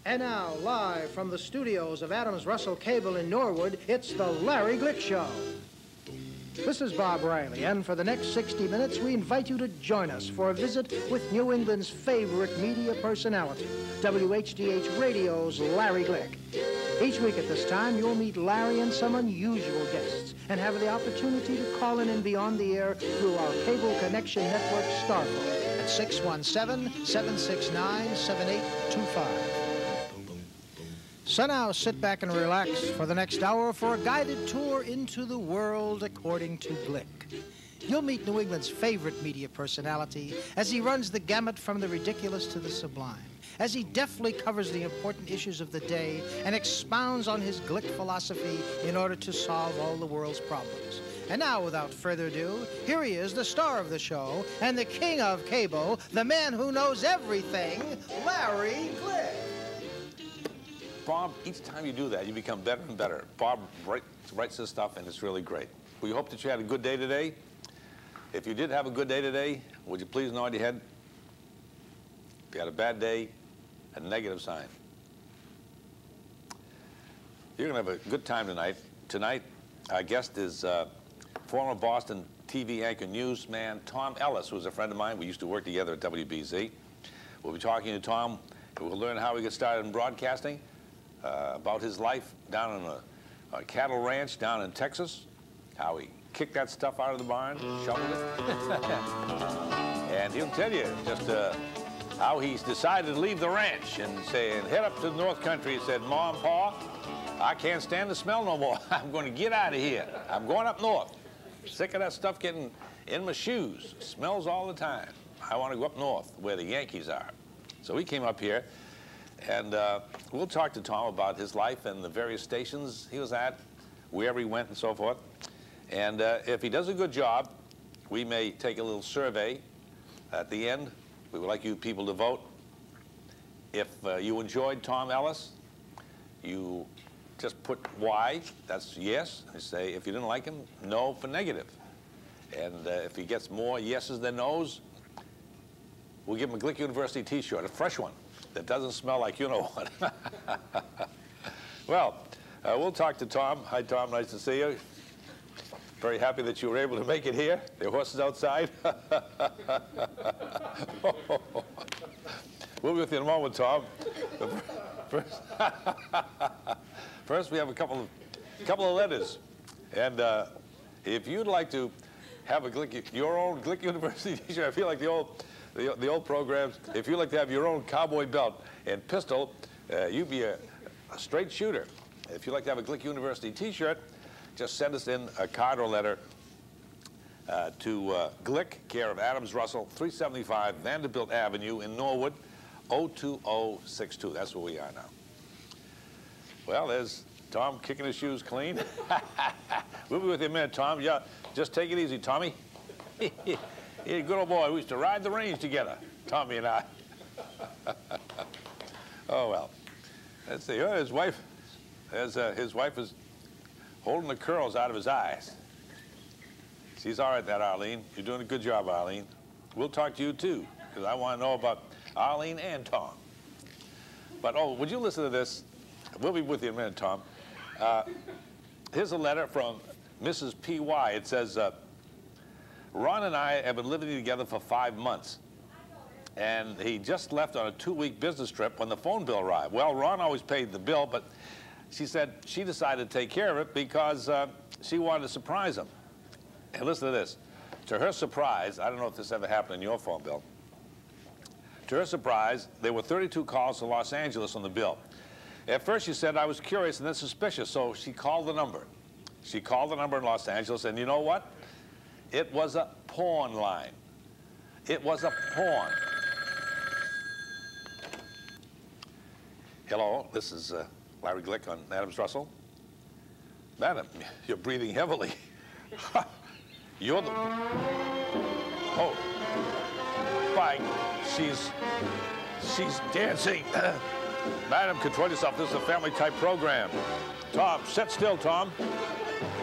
And now, live from the studios of Adams Russell Cable in Norwood, it's the Larry Glick Show. This is Bob Riley, and for the next 60 minutes, we invite you to join us for a visit with New England's favorite media personality, WHDH Radio's Larry Glick. Each week at this time, you'll meet Larry and some unusual guests and have the opportunity to call in and be on the air through our Cable Connection Network Starphone at 617-769-7825. So now sit back and relax for the next hour for a guided tour into the world according to Glick. You'll meet New England's favorite media personality as he runs the gamut from the ridiculous to the sublime, as he deftly covers the important issues of the day and expounds on his Glick philosophy in order to solve all the world's problems. And now, without further ado, here he is, the star of the show and the king of cable, the man who knows everything, Larry Glick. Bob, each time you do that, you become better and better. Bob writes this stuff, and it's really great. We hope that you had a good day today. If you did have a good day today, would you please nod your head? If you had a bad day, a negative sign. You're going to have a good time tonight. Tonight, our guest is former Boston TV anchor newsman Tom Ellis, who's a friend of mine. We used to work together at WBZ. We'll be talking to Tom. We'll learn how he got started in broadcasting, about his life down on a cattle ranch down in Texas, how he kicked that stuff out of the barn, shoveled it. And he'll tell you just how he's decided to leave the ranch and head up to the North Country. He said, Mom, Pa, I can't stand the smell no more. I'm going to get out of here. I'm going up north. Sick of that stuff getting in my shoes. Smells all the time. I want to go up north where the Yankees are. So he came up here. And we'll talk to Tom about his life and the various stations he was at, wherever he went and so forth. And if he does a good job, we may take a little survey at the end. We would like you people to vote. If you enjoyed Tom Ellis, you just put Y, that's yes. You say if you didn't like him, no for negative. And if he gets more yeses than nos, we'll give him a Glick University t-shirt, a fresh one. That doesn't smell like you know what. Well, we'll talk to Tom. Hi, Tom. Nice to see you. Very happy that you were able to make it here. There are horses outside. We'll be with you in a moment, Tom. First, we have a couple of letters. And if you'd like to have a Glick, your own Glick University t-shirt, I feel like the old programs, if you like to have your own cowboy belt and pistol, you'd be a straight shooter. If you'd like to have a Glick University t-shirt, just send us in a card or letter to Glick, care of Adams Russell, 375 Vanderbilt Avenue in Norwood, 02062. That's where we are now. Well, there's Tom kicking his shoes clean. We'll be with you in a minute, Tom. Yeah, just take it easy, Tommy. He's a good old boy. We used to ride the range together, Tommy and I. Oh, well. Let's see. Oh, his wife is holding the curls out of his eyes. She's all right, that Arlene. You're doing a good job, Arlene. We'll talk to you, too, because I want to know about Arlene and Tom. But, oh, would you listen to this? We'll be with you in a minute, Tom. Here's a letter from Mrs. P.Y. It says, Ron and I have been living together for 5 months, and he just left on a 2-week business trip when the phone bill arrived. Well, Ron always paid the bill, but she said she decided to take care of it because she wanted to surprise him. And listen to this. To her surprise, I don't know if this ever happened in your phone bill. To her surprise, there were 32 calls to Los Angeles on the bill. At first, she said, I was curious and then suspicious, so she called the number. She called the number in Los Angeles, and you know what? It was a porn line. It was a porn. Hello, this is Larry Glick on Adams Russell. Madam, you're breathing heavily. You're the... Oh, fine. She's dancing. Madam, control yourself. This is a family-type program. Tom, sit still, Tom.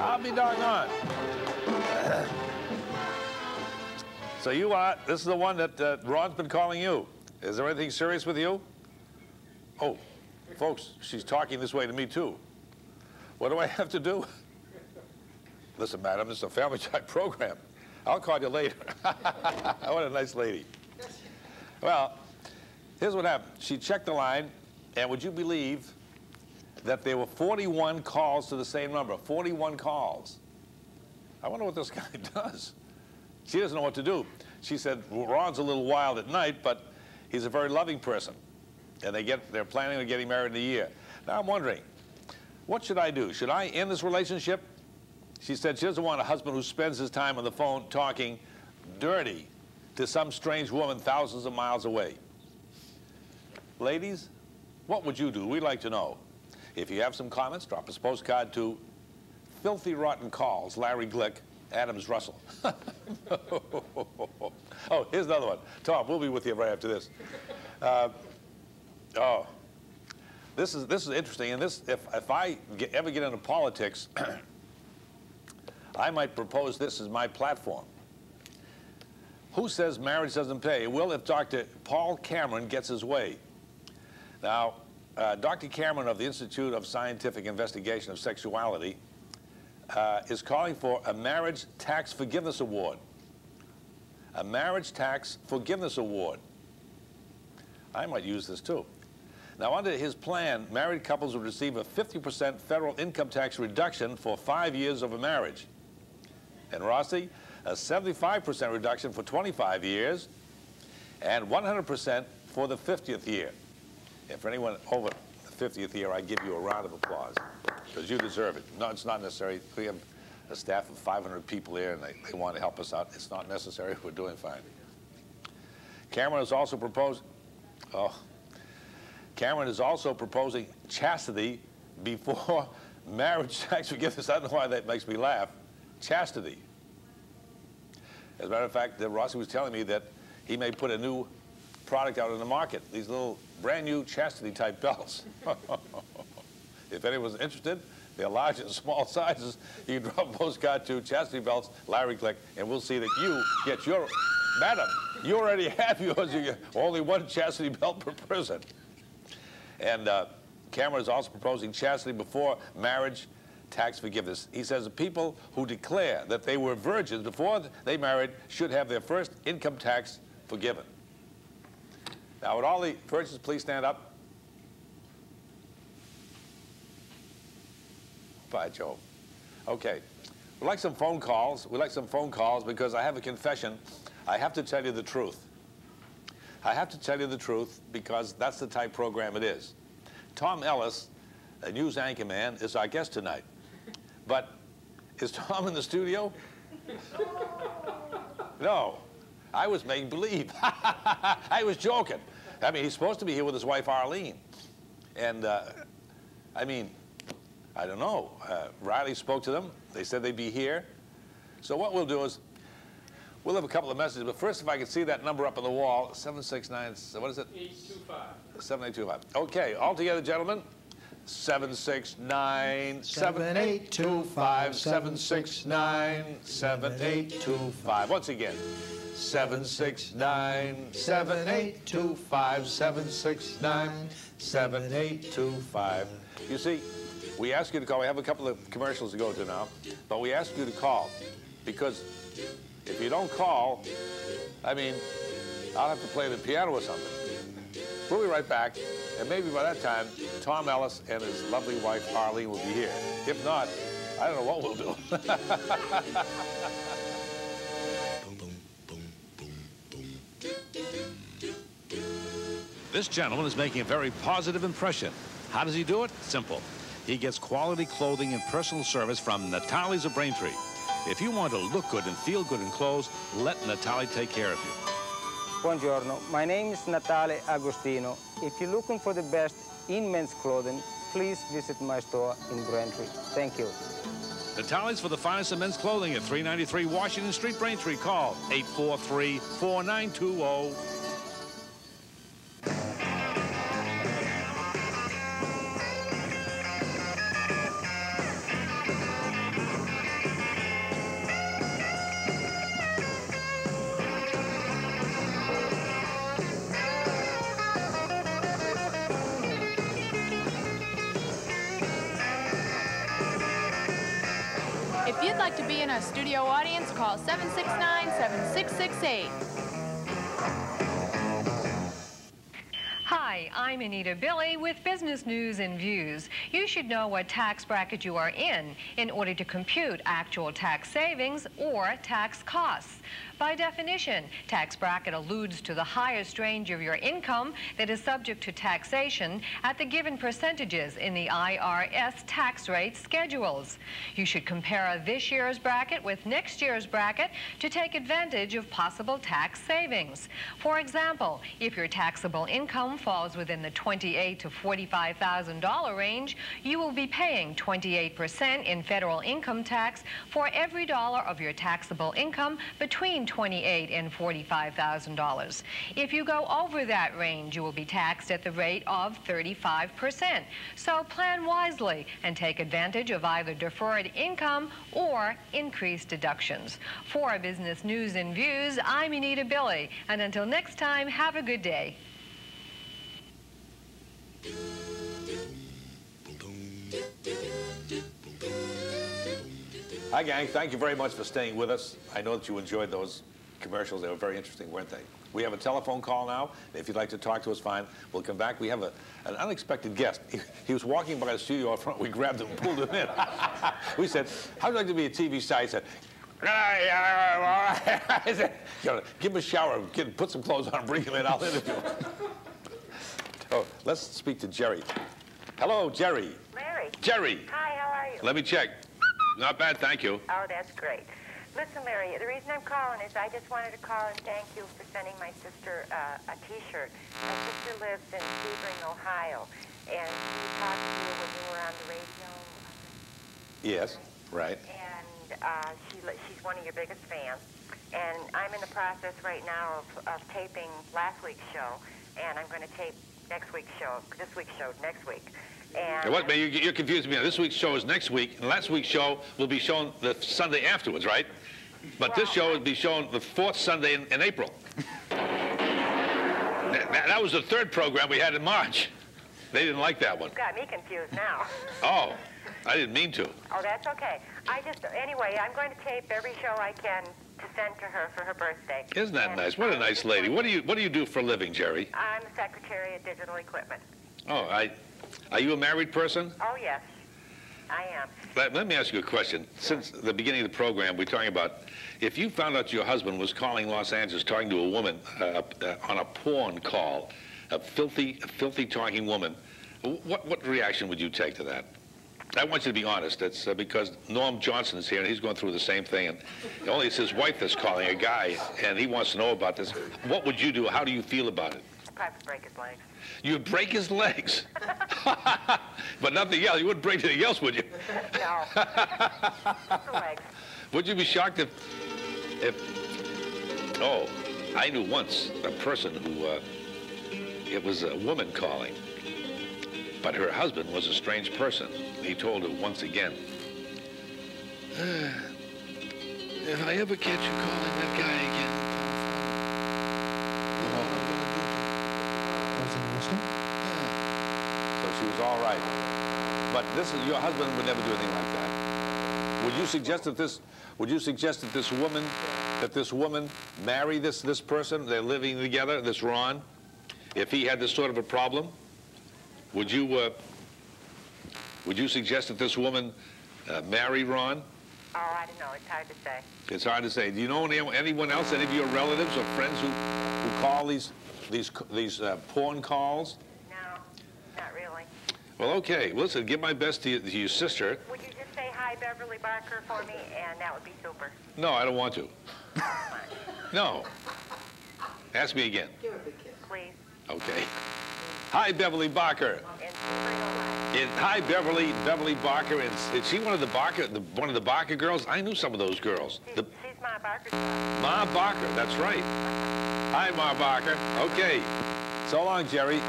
I'll be doggone. So this is the one that Ron's been calling you. Is there anything serious with you? Oh, Folks, she's talking this way to me, too. What do I have to do? Listen, madam, this is a family-type program. I'll call you later. What a nice lady. Well, here's what happened. She checked the line, and would you believe that there were 41 calls to the same number? 41 calls. I wonder what this guy does. She doesn't know what to do. She said, well, Ron's a little wild at night, but he's a very loving person. And they're planning on getting married in a year. Now I'm wondering, what should I do? Should I end this relationship? She said she doesn't want a husband who spends his time on the phone talking dirty to some strange woman thousands of miles away. Ladies, what would you do? We'd like to know. If you have some comments, drop us a postcard to Filthy Rotten Calls, Larry Glick, Adams Russell. Oh, here's another one. Tom, we'll be with you right after this. This is interesting, and this, if I ever get into politics, I might propose this as my platform. Who says marriage doesn't pay? Well, if Dr. Paul Cameron gets his way. Now, Dr. Cameron of the Institute of Scientific Investigation of Sexuality is calling for a marriage tax forgiveness award. A marriage tax forgiveness award. I might use this too. Now, under his plan, married couples would receive a 50% federal income tax reduction for 5 years of a marriage. And Rossi, a 75% reduction for 25 years, and 100% for the 50th year. And for anyone over the 50th year, I give you a round of applause, because you deserve it. No, it's not necessary. We have a staff of 500 people here, and they want to help us out. It's not necessary. We're doing fine. Cameron has also proposed, Cameron is also proposing chastity before marriage tax forgiveness. I don't know why that makes me laugh. Chastity. As a matter of fact, Rossi was telling me that he may put a new product out in the market, these little brand new chastity type belts. If anyone's interested, they're large and small sizes. You can drop a postcard to Chastity Belts, Larry Glick, and we'll see that you get your, madam, you already have yours. You get only one chastity belt per person. And Cameron is also proposing chastity before marriage tax forgiveness. He says the people who declare that they were virgins before they married should have their first income tax forgiven. Now, would all the virgins please stand up? Bye, Joe. Okay. We'd like some phone calls. We'd like some phone calls because I have a confession. I have to tell you the truth. I have to tell you the truth because that's the type program it is. Tom Ellis, a news anchorman, is our guest tonight. But is Tom in the studio? No. I was making believe. I was joking. I mean, he's supposed to be here with his wife, Arlene. And, I mean, I don't know. Riley spoke to them. They said they'd be here. So what we'll do is we'll have a couple of messages. But first, if I could see that number up on the wall, 769, what is it? 825. 7825. Okay, all together, gentlemen. 769 7825 769 7825. Once again, 769 7825 769 7825. You see, we ask you to call. We have a couple of commercials to go to now, but we ask you to call because if you don't call, I mean, I'll have to play the piano or something. We'll be right back, and maybe by that time, Tom Ellis and his lovely wife, Arlene, will be here. If not, I don't know what we'll do. This gentleman is making a very positive impression. How does he do it? Simple. He gets quality clothing and personal service from Natale's of Braintree. If you want to look good and feel good in clothes, let Natale take care of you. Buongiorno, my name is Natale Agostino. If you're looking for the best in men's clothing, please visit my store in Braintree. Thank you. Natale's for the finest in men's clothing at 393 Washington Street, Braintree. Call 843-4920. like to be in a studio audience, call 769-7668. Hi, I'm Anita Billy with Business News and Views. You should know what tax bracket you are in order to compute actual tax savings or tax costs. By definition, tax bracket alludes to the highest range of your income that is subject to taxation at the given percentages in the IRS tax rate schedules. You should compare this year's bracket with next year's bracket to take advantage of possible tax savings. For example, if your taxable income falls within the $28,000 to $45,000 range, you will be paying 28% in federal income tax for every dollar of your taxable income between $28,000 and $45,000. If you go over that range, you will be taxed at the rate of 35%. So plan wisely and take advantage of either deferred income or increased deductions. For Business News and Views, I'm Anita Billy. And until next time, have a good day. Hi, gang. Thank you very much for staying with us. I know that you enjoyed those commercials. They were very interesting, weren't they? We have a telephone call now. If you'd like to talk to us, fine. We'll come back. We have an unexpected guest. He was walking by the studio up front. We grabbed him and pulled him in. We said, how would you like to be a TV star? He said, I said, give him a shower, put some clothes on, bring him in. I'll interview him. Oh, let's speak to Jerry. Hello, Jerry. Larry. Jerry. Hi, how are you? Let me check. Not bad, thank you. Oh, that's great. Listen, Larry, the reason I'm calling is I just wanted to call and thank you for sending my sister a T-shirt. My sister lives in Sebring, Ohio, and she talked to you when you were on the radio. Yes, right. And she's one of your biggest fans. And I'm in the process right now of taping last week's show, and I'm going to tape this week's show next week. And What, man, you're confusing me. This week's show is next week, and last week's show will be shown the Sunday afterwards, right? But this show will be shown the fourth Sunday in April. That was the third program we had in March. They didn't like that one. You got me confused now. Oh, I didn't mean to. Oh, that's okay. Anyway, I'm going to tape every show I can to send to her for her birthday. Isn't that nice? What a nice lady. What do you do for a living, Jerry? I'm the secretary of digital equipment. Oh, are you a married person? Oh, yes, I am. Let me ask you a question. Since the beginning of the program, we're talking about if you found out your husband was calling Los Angeles, talking to a woman on a porn call, a filthy talking woman, what reaction would you take to that? I want you to be honest. It's because Norm Johnson's here, and he's going through the same thing, and only it's his wife that's calling, a guy, and he wants to know about this. What would you do? How do you feel about it? I'd probably break his legs. You'd break his legs? But nothing else. You wouldn't break anything else, would you? No. Just the legs. Would you be shocked if... Oh, I knew once a person who... it was a woman calling, but her husband was a strange person. He told her once again, if I ever catch you calling that guy again, you know what I'm going to do to you. Was he listening? So she was all right. But your husband would never do anything like that. Would you suggest that this woman marry this person? They're living together, this Ron. If he had this sort of a problem, would you suggest that this woman marry Ron? Oh, I don't know. It's hard to say. It's hard to say. Do you know anyone else, any of your relatives or friends who call these porn calls? No, not really. Well, okay. Listen, give my best to your sister. Would you just say hi, Beverly Barker, for me, and that would be super. No, I don't want to. No. Ask me again. Give her a big kiss. Please. Okay. Hi, Beverly Barker. Hi, Beverly Barker. Is she one of the Barker girls? I knew some of those girls. She's Ma Barker's daughter. Ma Barker, that's right. Hi, Ma Barker. Okay. So long, Jerry. On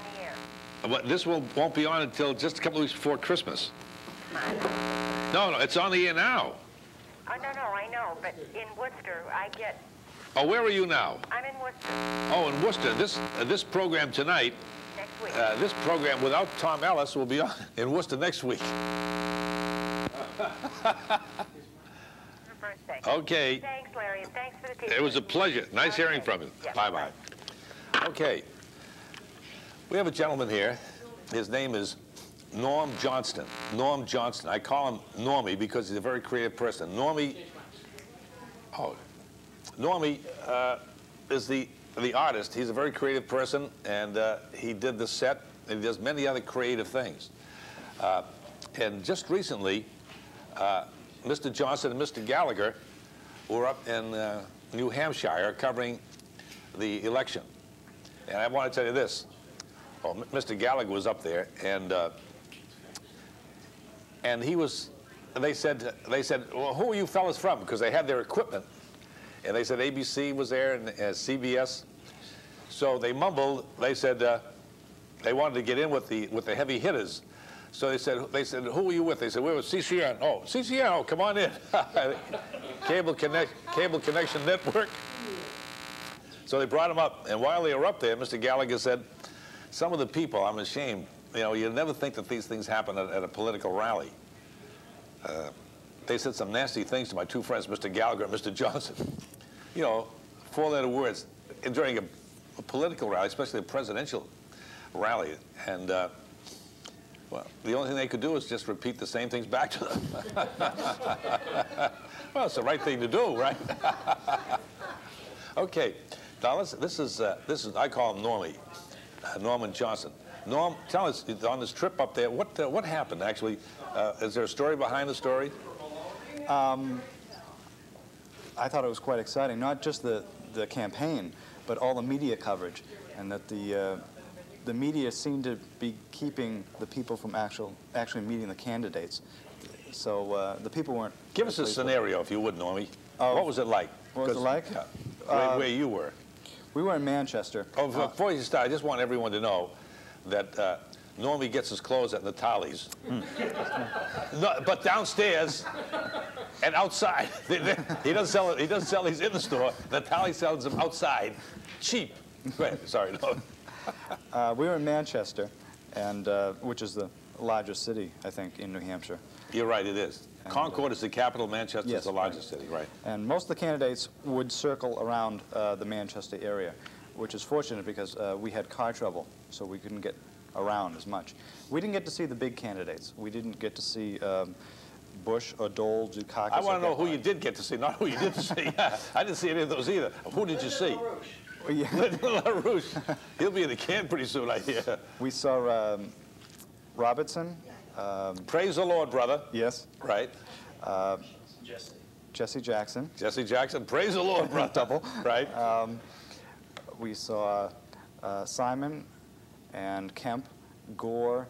the air. Well, this won't be on until just a couple of weeks before Christmas. No, it's on the air now. Oh, no, I know, but in Worcester, I get... Oh, where are you now? I'm in Worcester. Oh, in Worcester. This program tonight, Next week. This program without Tom Ellis will be on in Worcester next week. Birthday. Okay. Thanks, Larry, and thanks for the T-shirt. It was a pleasure. Nice Okay. hearing from you. Yeah, Bye-bye. Okay. We have a gentleman here. His name is Norm Johnston. Norm Johnston. I call him Normie because he's a very creative person. Normie is the artist. He's a very creative person, and he did the set, and he does many other creative things. And just recently, Mr. Johnson and Mr. Gallagher were up in New Hampshire covering the election. And I want to tell you this. Well, Mr. Gallagher was up there, and he was. They said, well, who are you fellas from? Because they had their equipment, and they said ABC was there and CBS. So they mumbled. They said they wanted to get in with the heavy hitters. So they said, who are you with? They said, we're with CCN. Oh, CCN. Oh, come on in. Cable Connection Network. So they brought him up, and while they were up there, Mr. Gallagher said, some of the people, I'm ashamed. You know, you never think that these things happen at a political rally. They said some nasty things to my two friends, Mr. Gallagher and Mr. Johnson. You know, four-letter words during a political rally, especially a presidential rally. And, well, the only thing they could do is just repeat the same things back to them. Well, it's the right thing to do, right? Okay. Now, this is I call him Normie, Norman Johnson. Norm, tell us, on this trip up there, what happened, actually? Is there a story behind the story? I thought it was quite exciting, not just the campaign, but all the media coverage, and that the media seemed to be keeping the people from actually meeting the candidates. So the people weren't... Give us a scenario, if you would, Normie. What was it like? What was it like? Where you were. We were in Manchester. Oh, before you start, I just want everyone to know that Normie gets his clothes at Natalie's. No, but downstairs and outside. He doesn't sell it. He doesn't sell these in the store. Natalie sells them outside, cheap. Go ahead. Sorry. No. We were in Manchester, and which is the largest city, I think, in New Hampshire. You're right. It is. And Concord is the capital. Manchester is the largest city, right? And most of the candidates would circle around the Manchester area, which is fortunate because we had car trouble, so we couldn't get around as much. We didn't get to see the big candidates. We didn't get to see Bush or Dole, Dukakis. I want to know who you did get to see, not who you didn't see. I didn't see any of those either. Who did you see? LaRouche. He'll be in the can pretty soon, I hear. We saw Robertson. Praise the Lord, brother. Yes. Right. Jesse Jackson. Jesse Jackson. Praise the Lord, brother. Double. Right. We saw Simon and Kemp, Gore,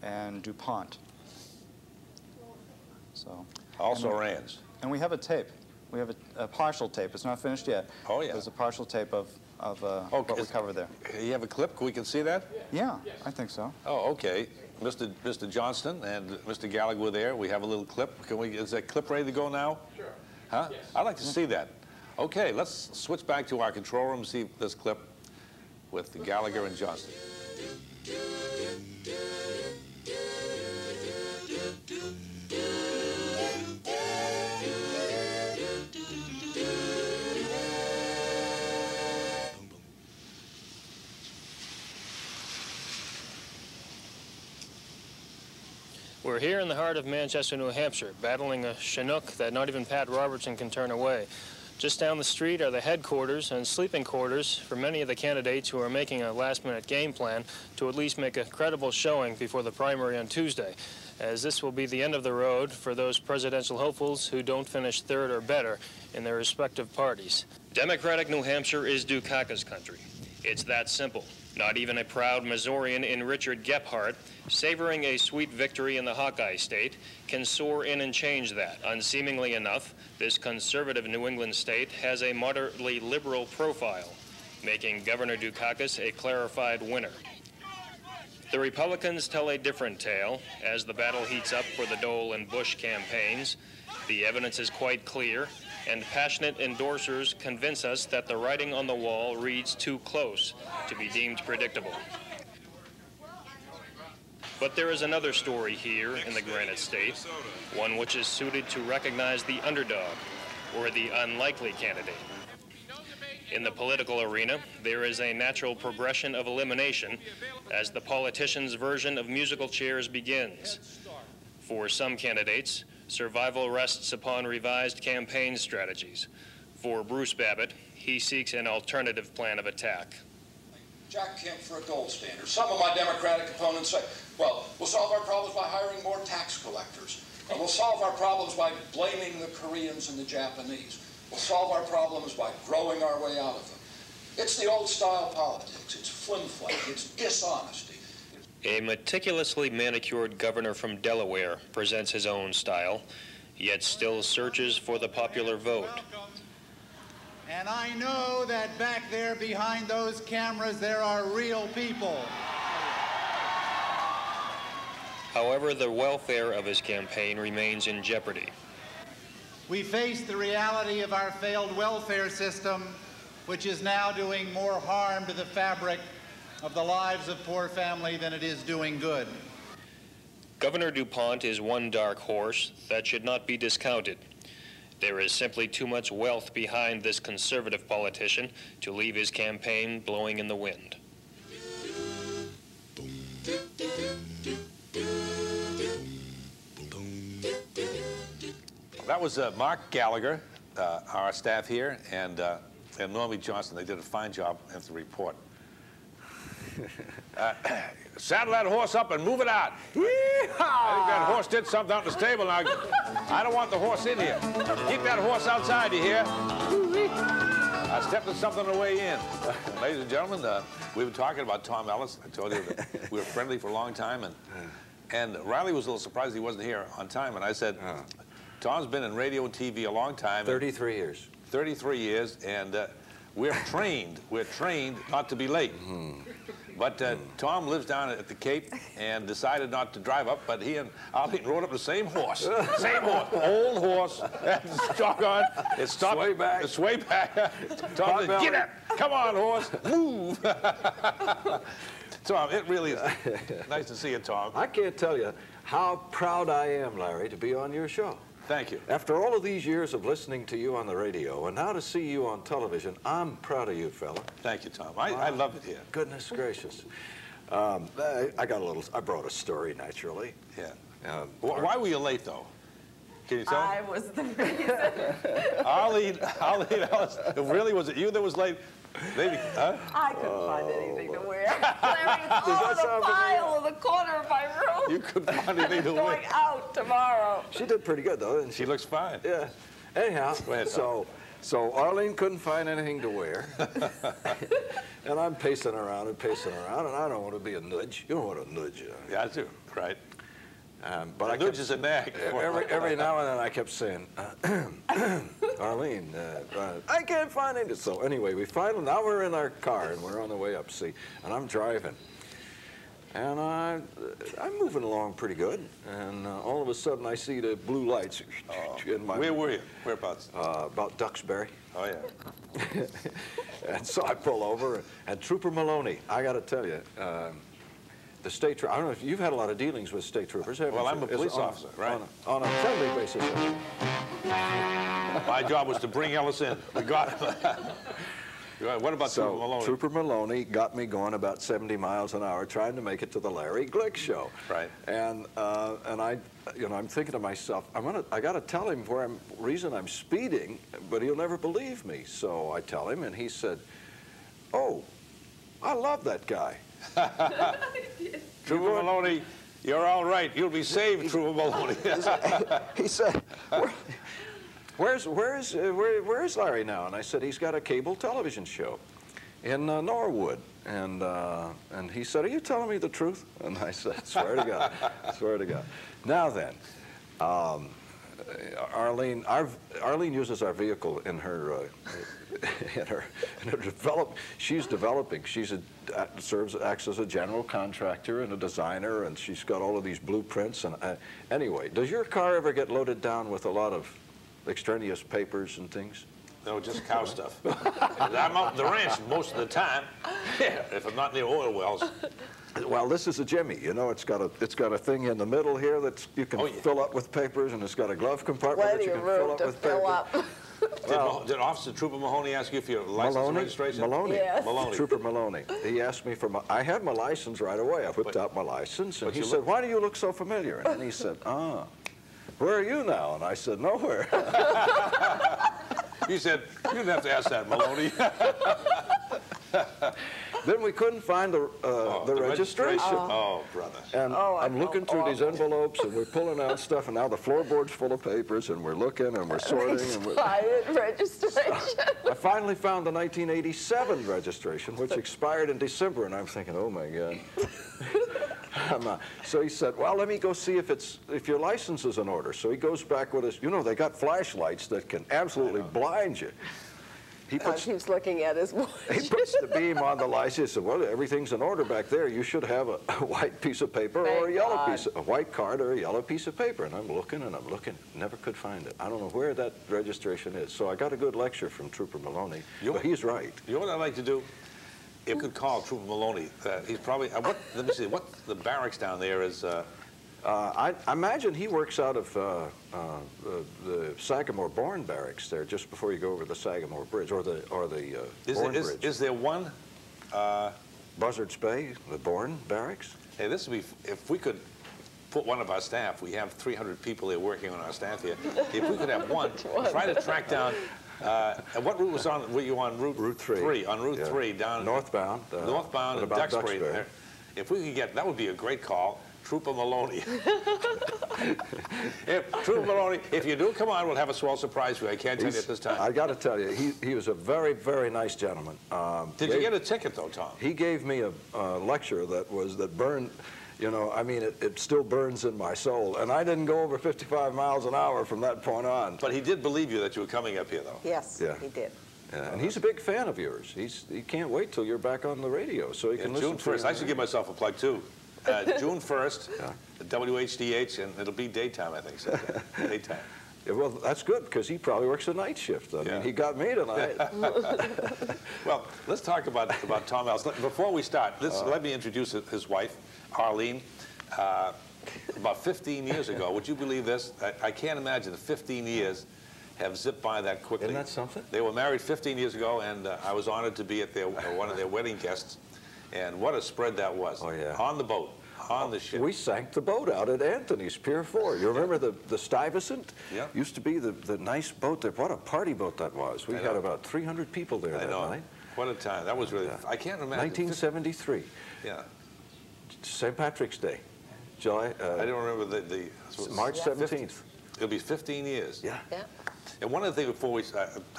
and DuPont. So. Also Rands. And we have a tape. We have a partial tape. It's not finished yet. Oh, yeah. There's a partial tape of what we covered there. You have a clip? We can see that? Yeah, I think so. Oh, okay. Mr. Johnston and Mr. Gallagher were there. We have a little clip. Is that clip ready to go now? Sure. Huh? Yes. I'd like to see that. Okay, let's switch back to our control room and see this clip with Gallagher and Johnston. We're here in the heart of Manchester, New Hampshire, battling a Chinook that not even Pat Robertson can turn away. Just down the street are the headquarters and sleeping quarters for many of the candidates who are making a last-minute game plan to at least make a credible showing before the primary on Tuesday, as this will be the end of the road for those presidential hopefuls who don't finish third or better in their respective parties. Democratic New Hampshire is Dukakis country. It's that simple. Not even a proud Missourian in Richard Gephardt, savoring a sweet victory in the Hawkeye state, can soar in and change that. Unseemingly enough, this conservative New England state has a moderately liberal profile, making Governor Dukakis a clarified winner. The Republicans tell a different tale as the battle heats up for the Dole and Bush campaigns. The evidence is quite clear, and passionate endorsers convince us that the writing on the wall reads too close to be deemed predictable. But there is another story here in the Granite State, one which is suited to recognize the underdog, or the unlikely candidate. In the political arena, there is a natural progression of elimination as the politician's version of musical chairs begins. For some candidates, survival rests upon revised campaign strategies. For Bruce Babbitt, he seeks an alternative plan of attack. Jack Kemp for a gold standard. Some of my Democratic opponents say, well, we'll solve our problems by hiring more tax collectors. And we'll solve our problems by blaming the Koreans and the Japanese. We'll solve our problems by growing our way out of them. It's the old style politics. It's flim-flam. It's dishonesty. A meticulously manicured governor from Delaware presents his own style, yet still searches for the popular vote. And I know that back there behind those cameras there are real people. However, the welfare of his campaign remains in jeopardy. We face the reality of our failed welfare system, which is now doing more harm to the fabric of the lives of poor family than it is doing good. Governor DuPont is one dark horse that should not be discounted. There is simply too much wealth behind this conservative politician to leave his campaign blowing in the wind. That was Mark Gallagher, our staff here, and Normie Johnson. They did a fine job at the report. Saddle that horse up and move it out. I think that horse did something out in the stable. Now, I don't want the horse in here. Keep that horse outside, you hear? I stepped in something on the way in. Ladies and gentlemen, we were talking about Tom Ellis. I told you that we were friendly for a long time, and Riley was a little surprised he wasn't here on time, and I said, Tom's been in radio and TV a long time. 33 years. 33 years, and we're trained not to be late. But Tom lives down at the Cape and decided not to drive up, but he and Arlene rode up the same horse. Same horse. Old horse. Doggone. It stopped. Sway back. Sway back. Tom said, get up. Come on, horse. Move. Tom, it really is nice to see you, Tom. I can't tell you how proud I am, Larry, to be on your show. Thank you. After all of these years of listening to you on the radio and now to see you on television, I'm proud of you, fella. Thank you, Tom. I love it here. Goodness gracious. I brought a story, naturally. Yeah. Why were you late, though? Can you tell? I was the reason. Arlene Ellis, really, was it you that was late? Maybe, huh? I couldn't find anything to wear. Larry, it's all in the pile in the corner of my room. You couldn't find anything to wear. Going out tomorrow. She did pretty good, though, didn't she? She looks fine. Yeah. Anyhow, Go ahead, Tom. so Arlene couldn't find anything to wear. And I'm pacing around, and I don't want to be a nudge. You don't want to nudge. Yeah, I do. Right. But nudge is a nag. Every now and then I kept saying, Arlene, I can't find anything. So anyway, now we're in our car and we're on the way up, see, and I'm driving. And I'm moving along pretty good. And all of a sudden I see the blue lights in my... Where were you? Whereabouts? About Duxbury. Oh, yeah. And so I pull over, and Trooper Maloney, I got to tell you, the state trooper, I don't know if you've had a lot of dealings with state troopers, haven't you? Well, I'm a police officer, right? On a friendly basis. My job was to bring Ellis in. We got him. What about Trooper Maloney? Trooper Maloney got me going about 70 miles an hour, trying to make it to the Larry Glick show. Right. And I'm thinking to myself, I got to tell him reason I'm speeding, but he'll never believe me. So I tell him, and he said, "Oh, I love that guy." Trooper Maloney, you're all right. You'll be saved, Trooper Maloney. He said, Where's Larry now? And I said, he's got a cable television show in Norwood. And he said, are you telling me the truth? And I said, swear to God, swear to God. Now then, Arlene uses our vehicle in her she's developing. Acts as a general contractor and a designer, and she's got all of these blueprints. And anyway, does your car ever get loaded down with a lot of extraneous papers and things? No, just cow stuff. I'm out in the ranch most of the time, if I'm not near oil wells. Well, this is a Jimmy. You know, it's got a thing in the middle here that you can fill up with papers, and it's got a glove compartment that you can fill up with papers. Did Officer Trooper Mahoney ask you for your license and registration? Maloney. Yes. Maloney. Trooper Maloney. He asked me for I had my license right away. I whipped out my license, and he said, "Why do you look so familiar?" And then he said, "Where are you now?" And I said, "Nowhere." He said, "You didn't have to ask that, Maloney." Then we couldn't find the registration. Oh, brother. And I'm looking through these envelopes, and we're pulling out stuff, and now the floorboard's full of papers, and we're looking, and we're sorting. Expired registration. I finally found the 1987 registration, which expired in December, and I'm thinking, oh, my God. So he said, well, let me go see if your license is in order. So he goes back with his, you know, they got flashlights that can absolutely blind you. He keeps looking at his watch. He puts the beam on the license. He said, well, everything's in order back there. You should have a white piece of paper or a yellow piece, a white card or a yellow piece of paper. And I'm looking and I'm looking, never could find it. I don't know where that registration is. So I got a good lecture from Trooper Maloney. But he's right. You know what I'd like to do? If you could call Trooper Maloney, he's probably, let me see, what the barracks down there is? I imagine he works out of the Sagamore Bourne Barracks there, just before you go over the Sagamore Bridge, or the Bourne Bridge. Is there one? Buzzards Bay, the Bourne Barracks? Hey, this would be, if we could put one of our staff, we have 300 people there working on our staff here. If we could have one, try to track down, and what route were you on? Route 3. On Route 3, down. Northbound. Northbound and Duxbury there. If we could get, that would be a great call. Trooper Maloney. Trooper Maloney, if you do come on, we'll have a swell surprise for you. I can't tell you at this time. I got to tell you, he was a very, very nice gentleman. Did you get a ticket, though, Tom? He gave me a lecture that burned, you know, I mean, it still burns in my soul. And I didn't go over 55 miles an hour from that point on. But he did believe you that you were coming up here, though. Yes, he did. Yeah, and he's a big fan of yours. He can't wait till you're back on the radio so he can listen to June 1st. I should give myself a plug, too. June 1st, WHDH, and it'll be daytime, I think. So, daytime. Yeah, well, that's good, because he probably works a night shift. I mean, he got me tonight. Well, let's talk about Tom Ellis. Before we start, let me introduce his wife, Arlene. About 15 years ago, would you believe this? I can't imagine 15 years have zipped by that quickly. Isn't that something? They were married 15 years ago, and I was honored to be at one of their wedding guests. And what a spread that was. Oh, yeah. On the boat, on the ship. We sank the boat out at Anthony's, Pier 4. You remember the Stuyvesant? Yeah. Used to be the nice boat there. What a party boat that was. We had about 300 people there that night. What a time. That was really, I can't imagine. 1973. Yeah. St. Patrick's Day. July. I don't remember the March 17th. It'll be 15 years. Yeah. And one of the things before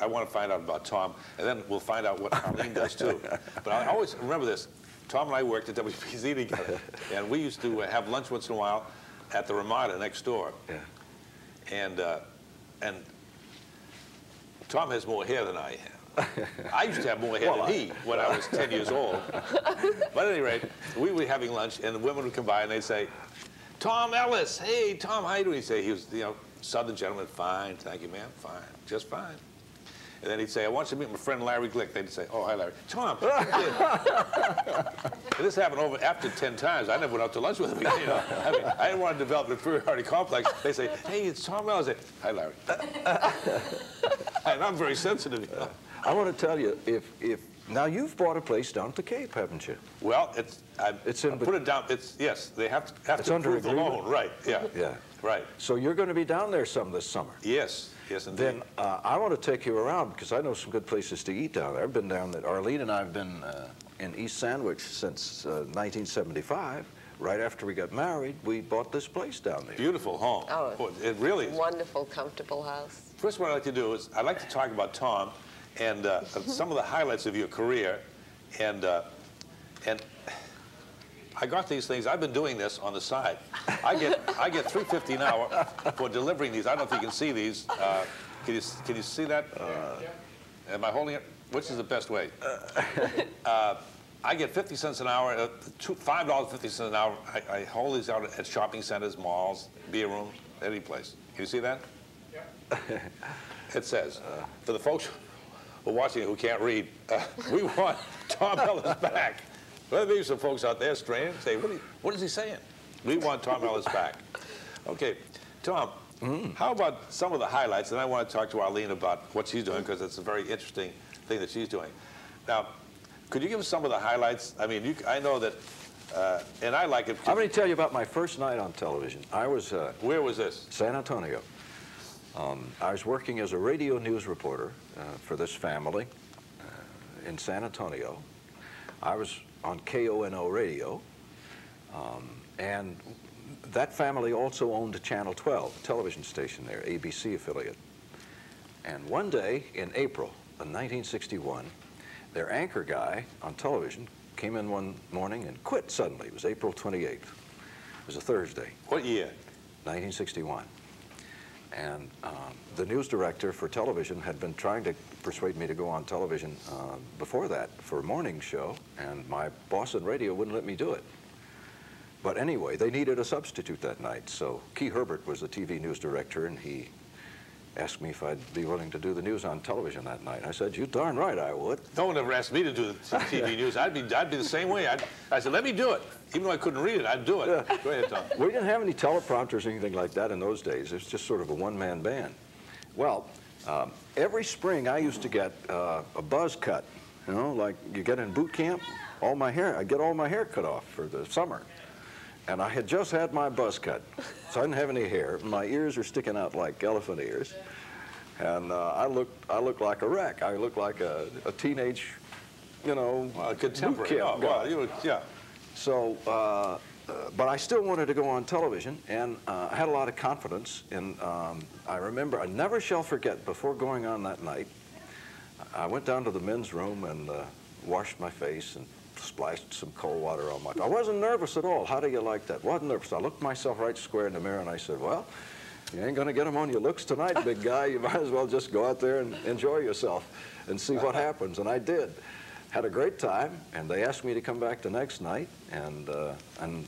I want to find out about Tom, and then we'll find out what Arlene does too. But I always remember this. Tom and I worked at WPZ together, and we used to have lunch once in a while at the Ramada next door. Yeah. And Tom has more hair than I have. I used to have more hair than he when I was 10 years old. But at any rate, we were having lunch, and the women would come by, and they'd say, Tom Ellis, hey, Tom, how you doing? He'd say, he was, you know, Southern gentleman, fine, thank you, ma'am, fine, just fine. And then he'd say, I want you to meet my friend Larry Glick. They'd say, oh, hi, Larry. Tom. This happened after 10 times. I never went out to lunch with him. You know? I mean, I didn't want to develop an inferiority complex. They say, hey, it's Tom Ellis. I say, hi, Larry. And I'm very sensitive. You know? I want to tell you, now you've bought a place down at the Cape, haven't you? Well, I put it down. Yes, they have to approve the loan. Right, yeah. Yeah. Right. So you're going to be down there some this summer. Yes, yes, indeed. Then I want to take you around because I know some good places to eat down there. I've been down there. Arlene and I have been in East Sandwich since 1975. Right after we got married, we bought this place down there. Beautiful home. Oh, it really is. Wonderful, comfortable house. First, what I'd like to do is I'd like to talk about Tom and some of the highlights of your career, and I got these things. I've been doing this on the side. I get $3.50 an hour for delivering these. I don't know if you can see these. Can you see that? Am I holding it? Which is the best way? I get 50 cents an hour, $5.50 an hour. I hold these out at shopping centers, malls, beer rooms, any place. Can you see that? Yeah. It says, for the folks who are watching who can't read, we want Tom Ellis back. Well, maybe some folks out there straying say, what is he saying? We want Tom Ellis back. Okay, Tom, how about some of the highlights? And I want to talk to Arlene about what she's doing, because it's a very interesting thing that she's doing. Now, could you give us some of the highlights? I mean, I know that, and I like it. I'm going to tell you about my first night on television. I was... Where was this? San Antonio. I was working as a radio news reporter for this family in San Antonio. I was on KONO radio, and that family also owned a Channel 12 television station there, ABC affiliate. And one day in April of 1961, their anchor guy on television came in one morning and quit suddenly. It was April 28th. It was a Thursday. What year? 1961. And the news director for television had been trying to persuade me to go on television before that for a morning show, and my boss at radio wouldn't let me do it. But anyway, they needed a substitute that night, so Key Herbert was the TV news director, and he asked me if I'd be willing to do the news on television that night. I said, "You darn right I would." No one ever asked me to do the TV news. I'd be the same way. I said, "Let me do it." Even though I couldn't read it, I'd do it. Yeah. Go ahead, Tom. We didn't have any teleprompters or anything like that in those days. It was just sort of a one-man band. Well, every spring I used to get a buzz cut, you know, like you get in boot camp. I'd get all my hair cut off for the summer. And I had just had my buzz cut, so I didn't have any hair. My ears are sticking out like elephant ears. And I looked like a wreck. I looked like a teenage, you know, contemporary. Oh, well, yeah. So, but I still wanted to go on television, and I had a lot of confidence. And I remember, I never shall forget, before going on that night, I went down to the men's room and washed my face and splashed some cold water on my face. I wasn't nervous at all. How do you like that? Wasn't nervous. I looked myself right square in the mirror and I said, "Well, you ain't going to get them on your looks tonight, big guy. You might as well just go out there and enjoy yourself and see what happens." And I did. Had a great time, and they asked me to come back the next night, and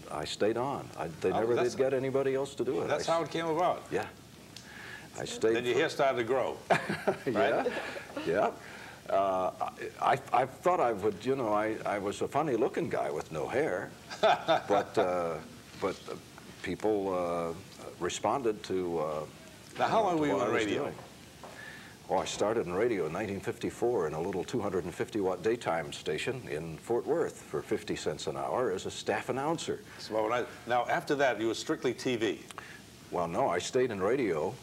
I stayed on. They never did get anybody else to do it. That's how it came about. Yeah. I stayed. Then your hair started to grow. Right? Yeah. I thought I would, you know, I was a funny-looking guy with no hair, but people responded to. Now, how long were you in radio? Well, I started in radio in 1954 in a little 250-watt daytime station in Fort Worth for 50 cents an hour as a staff announcer. So now, after that, you were strictly TV. Well, no, I stayed in radio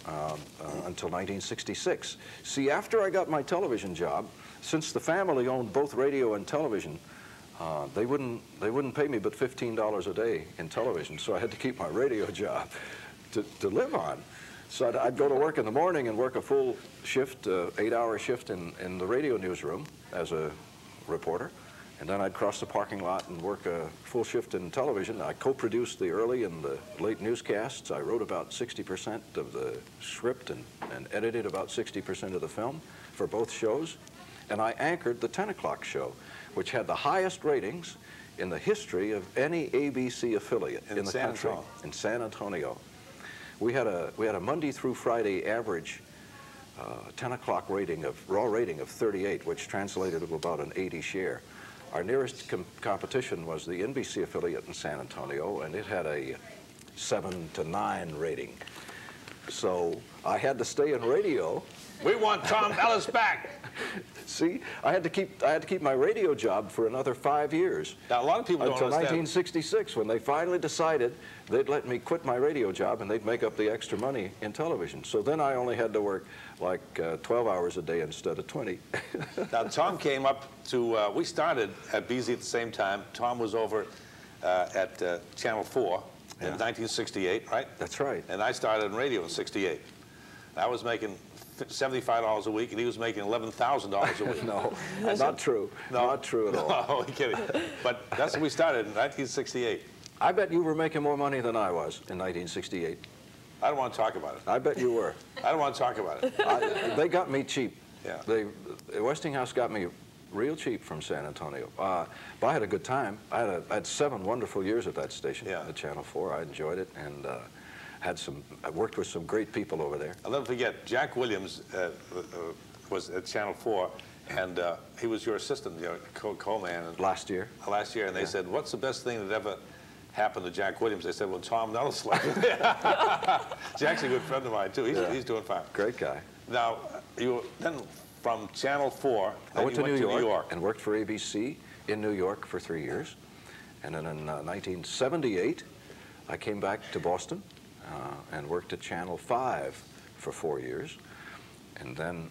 until 1966. See, after I got my television job, since the family owned both radio and television, they wouldn't pay me but $15 a day in television, so I had to keep my radio job to live on. So I'd go to work in the morning and work a full shift, 8-hour shift in the radio newsroom as a reporter. And then I'd cross the parking lot and work a full shift in television. I co-produced the early and the late newscasts. I wrote about 60% of the script and edited about 60% of the film for both shows. And I anchored the 10 o'clock show, which had the highest ratings in the history of any ABC affiliate in the country. In San Antonio. We had a Monday through Friday average 10 o'clock rating raw rating of 38, which translated to about an 80 share. Our nearest competition was the NBC affiliate in San Antonio, and it had a 7 to 9 rating. So I had to stay in radio. We want Tom Ellis back. See, I had to keep my radio job for another 5 years. Now, a lot of people don't understand. Until 1966, when they finally decided they'd let me quit my radio job and they'd make up the extra money in television. So then I only had to work like 12 hours a day instead of 20. Now, Tom came up to, we started at BZ at the same time. Tom was over at Channel 4 in 1968, right? That's right. And I started in radio in '68. I was making $75 a week, and he was making $11,000 a week. No, not true. No. Not true at all. No, I'm kidding. But that's when we started in 1968. I bet you were making more money than I was in 1968. I don't want to talk about it. I bet you were. I don't want to talk about it. They got me cheap. Yeah. Westinghouse got me real cheap from San Antonio. But I had a good time. I had 7 wonderful years at that station, at Channel 4. I enjoyed it, and I worked with some great people over there. I'll never forget, Jack Williams was at Channel 4, And he was your assistant, your co-man. Last year. Last year, and they said, what's the best thing that ever happened to Jack Williams? They said, well, Tom Ellis left. He's actually a good friend of mine, too. He's doing fine. Great guy. Now, you then from Channel 4, I went to New York and worked for ABC in New York for 3 years. And then in 1978, I came back to Boston and worked at Channel 5 for 4 years. And then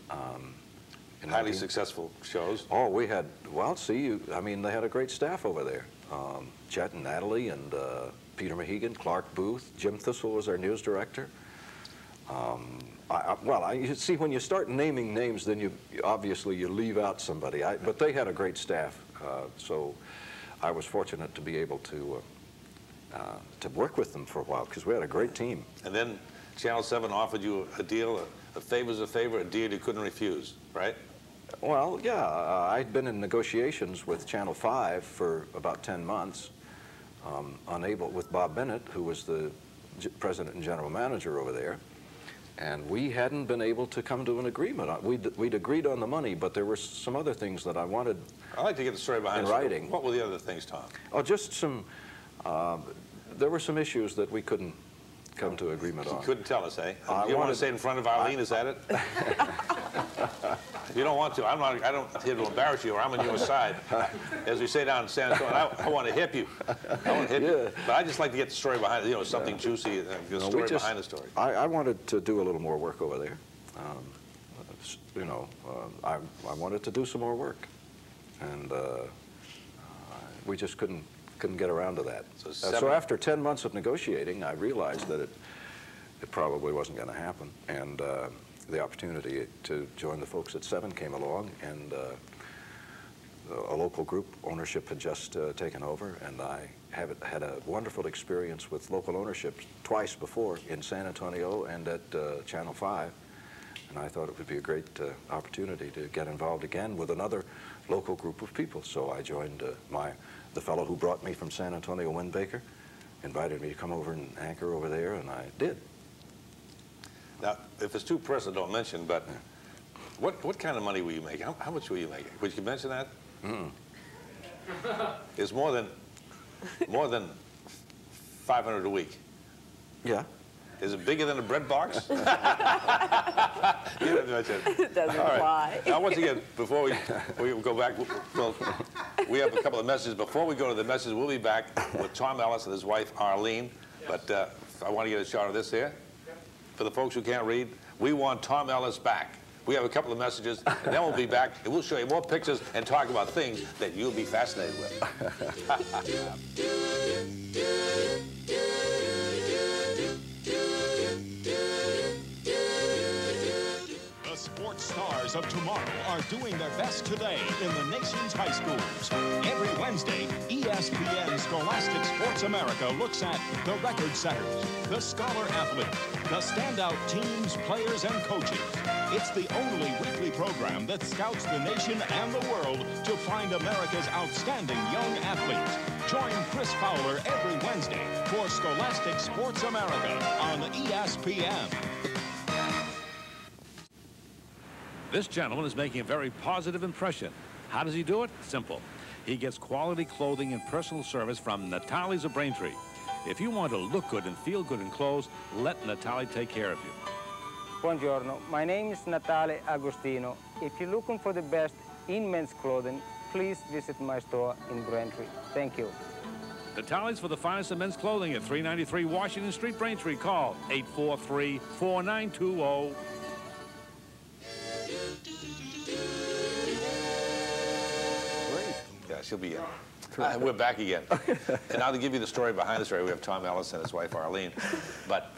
highly successful shows. Oh, we had, well, see, I mean, they had a great staff over there. Chet and Natalie and Peter Mahegan, Clark Booth, Jim Thistle was our news director. You see, when you start naming names, then obviously you leave out somebody. But they had a great staff, so I was fortunate to be able to work with them for a while because we had a great team. And then Channel 7 offered you a deal, a favor's a favor, a deal you couldn't refuse, right? Well, yeah, I'd been in negotiations with Channel 5 for about 10 months, with Bob Bennett, who was the president and general manager over there, and we hadn't been able to come to an agreement. We'd agreed on the money, but there were some other things that I wanted. I'd like to get the story behind in writing. What were the other things, Tom? Oh, just some. There were some issues that we couldn't come to agreement on. You couldn't tell us, eh? You want to say it in front of Arlene, is that it? If you don't want to, I don't here to embarrass you, or I'm on your side. As we say down in San Antonio, I want to hip you. I want to hip you. But I just like to get the story behind it, something juicy, the story behind the story. I wanted to do a little more work over there. I wanted to do some more work. And we just couldn't get around to that. So after 10 months of negotiating, I realized that it probably wasn't going to happen. And the opportunity to join the folks at 7 came along, and a local group ownership had just taken over, and I had a wonderful experience with local ownership twice before in San Antonio and at Channel 5. And I thought it would be a great opportunity to get involved again with another local group of people. So I joined the fellow who brought me from San Antonio, Win Baker, invited me to come over and anchor over there, and I did. Now, if it's too personal, don't mention, but what kind of money were you making? How much were you making? Would you mention that? It's more than 500 a week. Yeah. Is it bigger than a bread box? You don't mention it. It doesn't apply. Now, once again, before we go back, we have a couple of messages. Before we go to the message, we'll be back with Tom Ellis and his wife, Arlene. But I want to get a shot of this here. For the folks who can't read, we want Tom Ellis back. We have a couple of messages, and then we'll be back, and we'll show you more pictures and talk about things that you'll be fascinated with. The sports stars of tomorrow are doing their best today in the nation's high schools. Every Wednesday, ESPN Scholastic Sports America looks at the record setters, the scholar athletes, the standout teams, players, and coaches. It's the only weekly program that scouts the nation and the world to find America's outstanding young athletes. Join Chris Fowler every Wednesday for Scholastic Sports America on ESPN. This gentleman is making a very positive impression. How does he do it? Simple. He gets quality clothing and personal service from Natale's of Braintree. If you want to look good and feel good in clothes, let Natale take care of you. Buongiorno, my name is Natale Agostino. If you're looking for the best in men's clothing, please visit my store in Braintree. Thank you. Natale's for the finest of men's clothing at 393 Washington Street, Braintree. Call 843-4920. Yeah, she'll be in. We're back again. And now to give you the story behind the story, we have Tom Ellis and his wife, Arlene. But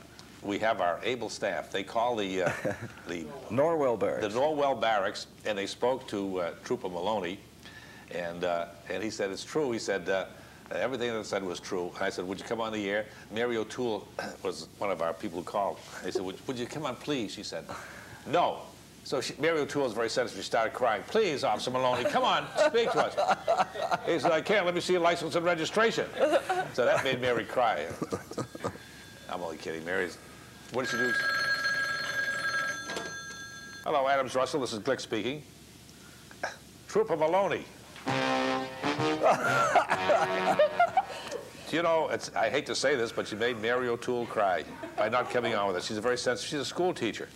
we have our able staff. They call the Norwell Barracks. The Norwell Barracks, and they spoke to Trooper Maloney, and he said, it's true. He said, everything that said was true. And I said, would you come on the air? Mary O'Toole was one of our people who called. They said, would you come on, please? She said, no. So Mary O'Toole was very sensitive. She started crying. Please, Officer Maloney, come on, speak to us. He said, I can't. Let me see your license and registration. So that made Mary cry. I'm only kidding. Mary's... What did she do? Hello, Adams Russell. This is Glick speaking. Trooper Maloney. You know, I hate to say this, but she made Mary O'Toole cry by not coming on with us. She's a very sensitive, she's a school teacher.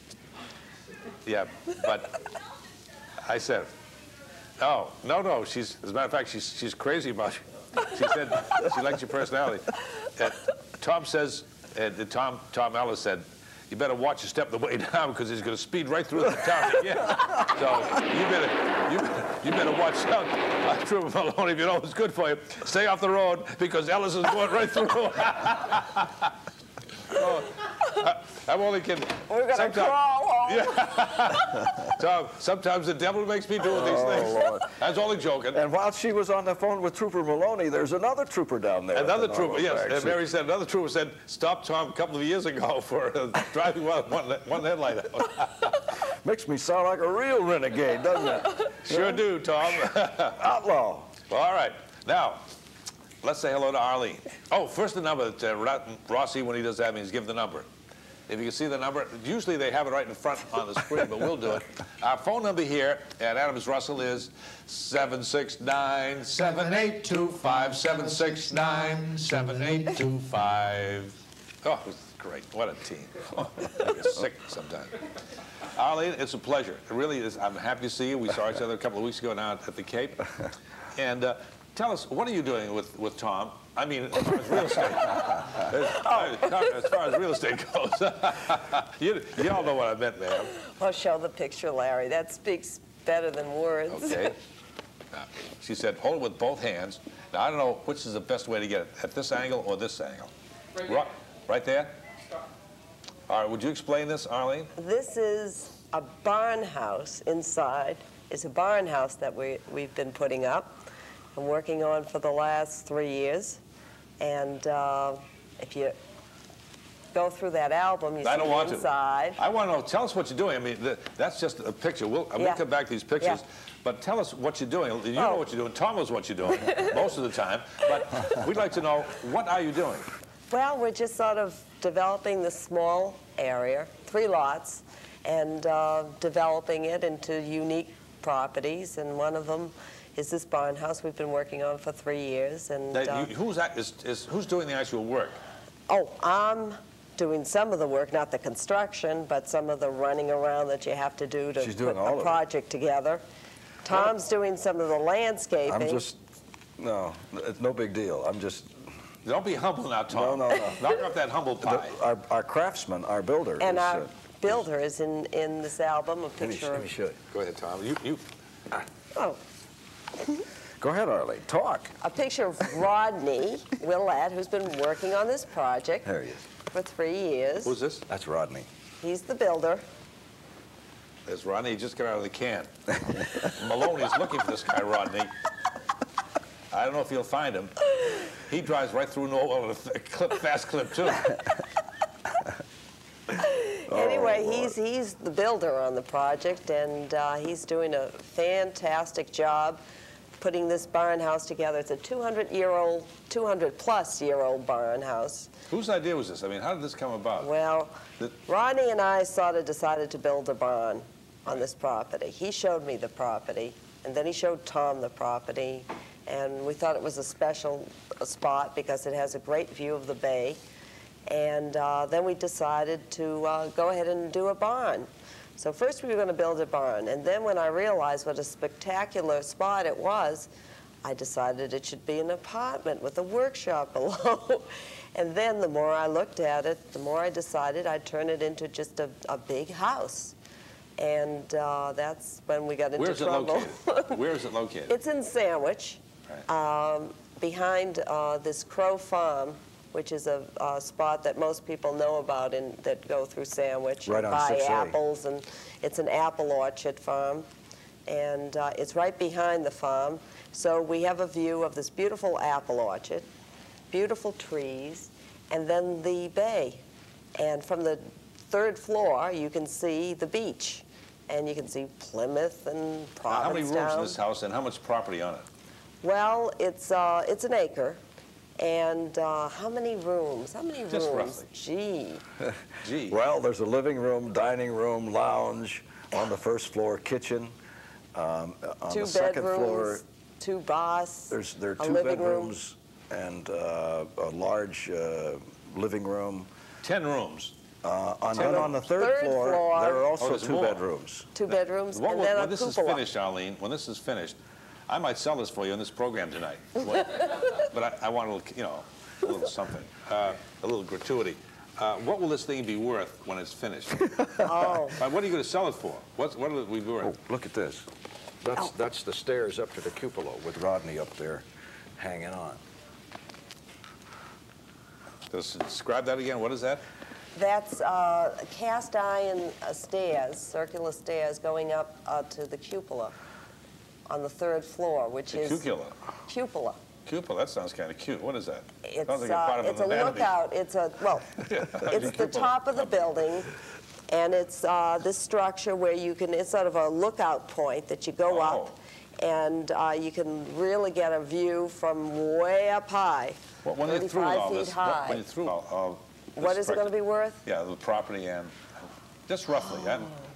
Yeah, but I said, oh, no, as a matter of fact, she's crazy about you. She said she likes your personality. Tom says, Tom Ellis said, you better watch your step the way down because he's going to speed right through the town again. So you better watch out, Trooper Maloney, if you know what's good for you. Stay off the road because Ellis is going right through. I'm only kidding. We're going to crawl home. Yeah. Tom, sometimes the devil makes me do these things. Lord. I was only joking. And while she was on the phone with Trooper Maloney, there's another trooper down there. Another trooper, yes. And Mary said, another trooper said, stop Tom a couple of years ago for driving one headlight out. Makes me sound like a real renegade, doesn't it? Sure do, Tom. Outlaw. All right. Now, let's say hello to Arlene. Oh, first the number that Rossi, when he does that, means give the number. If you can see the number, usually they have it right in front on the screen, but we'll do it. Our phone number here at Adams Russell is 769-7825, 769-7825. Oh, great. What a team. Oh, you're sick sometimes. Arlene, it's a pleasure. It really is. I'm happy to see you. We saw each other a couple of weeks ago now at the Cape. And tell us, what are you doing with Tom? I mean, as far as real estate. As far as real estate goes. you all know what I meant, ma'am. Well, show the picture, Larry. That speaks better than words. Okay. She said, hold it with both hands. Now, I don't know which is the best way to get it, at this angle or this angle. Right there? All right, would you explain this, Arlene? This is a barn house inside. It's a barn house that we've been putting up and working on for the last 3 years. And if you go through that album, you see the inside. I want to know, tell us what you're doing. I mean, that's just a picture. We'll come back to these pictures. Yeah. But tell us what you're doing. You know what you're doing. Tom knows what you're doing most of the time. But we'd like to know, what are you doing? Well, we're just sort of developing this small area, 3 lots, and developing it into unique properties. And one of them is this barn house we've been working on for 3 years. And who's doing the actual work? Oh, I'm doing some of the work, not the construction, but some of the running around that you have to do to put a project together. Tom's doing some of the landscaping. No, it's no big deal. Don't be humble now, Tom. No. Knock off that humble pie. Our craftsman, our builder. And our builder is in this album, a picture Let me show you. Go ahead, Tom. Oh. Go ahead, Arlene. Talk. A picture of Rodney Willett, who's been working on this project there he is. For 3 years. Who's this? That's Rodney. He's the builder. There's Rodney. He just got out of the can. Maloney's looking for this guy, Rodney. I don't know if you'll find him. He drives right through Norwood on a fast clip, too. Anyway, he's the builder on the project, and he's doing a fantastic job putting this barn house together. It's a 200-plus-year-old barn house. Whose idea was this? I mean, how did this come about? Well, Rodney and I sort of decided to build a barn on this property. He showed me the property, and then he showed Tom the property, and we thought it was a special spot because it has a great view of the bay. And then we decided to go ahead and do a barn. So first we were going to build a barn, and then when I realized what a spectacular spot it was, I decided it should be an apartment with a workshop below. And then the more I looked at it, the more I decided I'd turn it into just a big house. And that's when we got into trouble. Where is it located? It's in Sandwich, behind this Crow Farm, which is a spot that most people know about that go through Sandwich and buy apples, and it's an apple orchard farm. And it's right behind the farm. So we have a view of this beautiful apple orchard, beautiful trees, and then the bay. And from the 3rd floor, you can see the beach. And you can see Plymouth and Provincetown. How many rooms in this house, and how much property on it? Well, it's an acre. And how many rooms? How many Just rooms? Roughly. Gee. Well, there's a living room, dining room, lounge on the 1st floor, kitchen, On two the second bedrooms, floor, two baths, there are a two living bedrooms and a large living room. 10 rooms. On the third floor, there are also two bedrooms. Two bedrooms, and then when a this is cupola. finished, Arlene, when this is finished, I might sell this for you in this program tonight. But I want a little, you know, a little something, a little gratuity. What will this thing be worth when it's finished? Oh. What are you going to sell it for? What will it be worth? Oh, look at this. That's the stairs up to the cupola with Rodney up there hanging on. Describe that again. What is that? That's cast iron stairs, circular stairs going up to the cupola on the third floor, which is... Cupola. Cupola. Cupola, that sounds kind of cute. What is that? It's, sounds like part of it's a lookout. It's a, well, it's the top of the building, and it's this structure where you can, it's sort of a lookout point that you go up, and you can really get a view from way up high, Well, when you're through with 35 all feet this, high. when you're through all this What is it going to be worth? Yeah, the property and just roughly.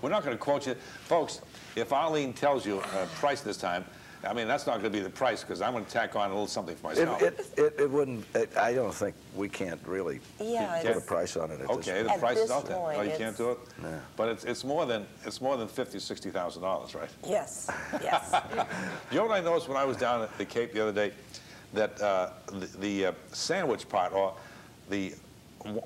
We're not going to quote you. Folks, if Arlene tells you a price this time, I mean, that's not going to be the price because I'm going to tack on a little something for myself. It wouldn't, I don't think we can't really put a price on it at this Okay, the point. price is out there. Oh, you it's- can't do it? No. But it's more than $50,000 or $60,000, right? Yes, yes. You know what I noticed when I was down at the Cape the other day? That the sandwich part, or the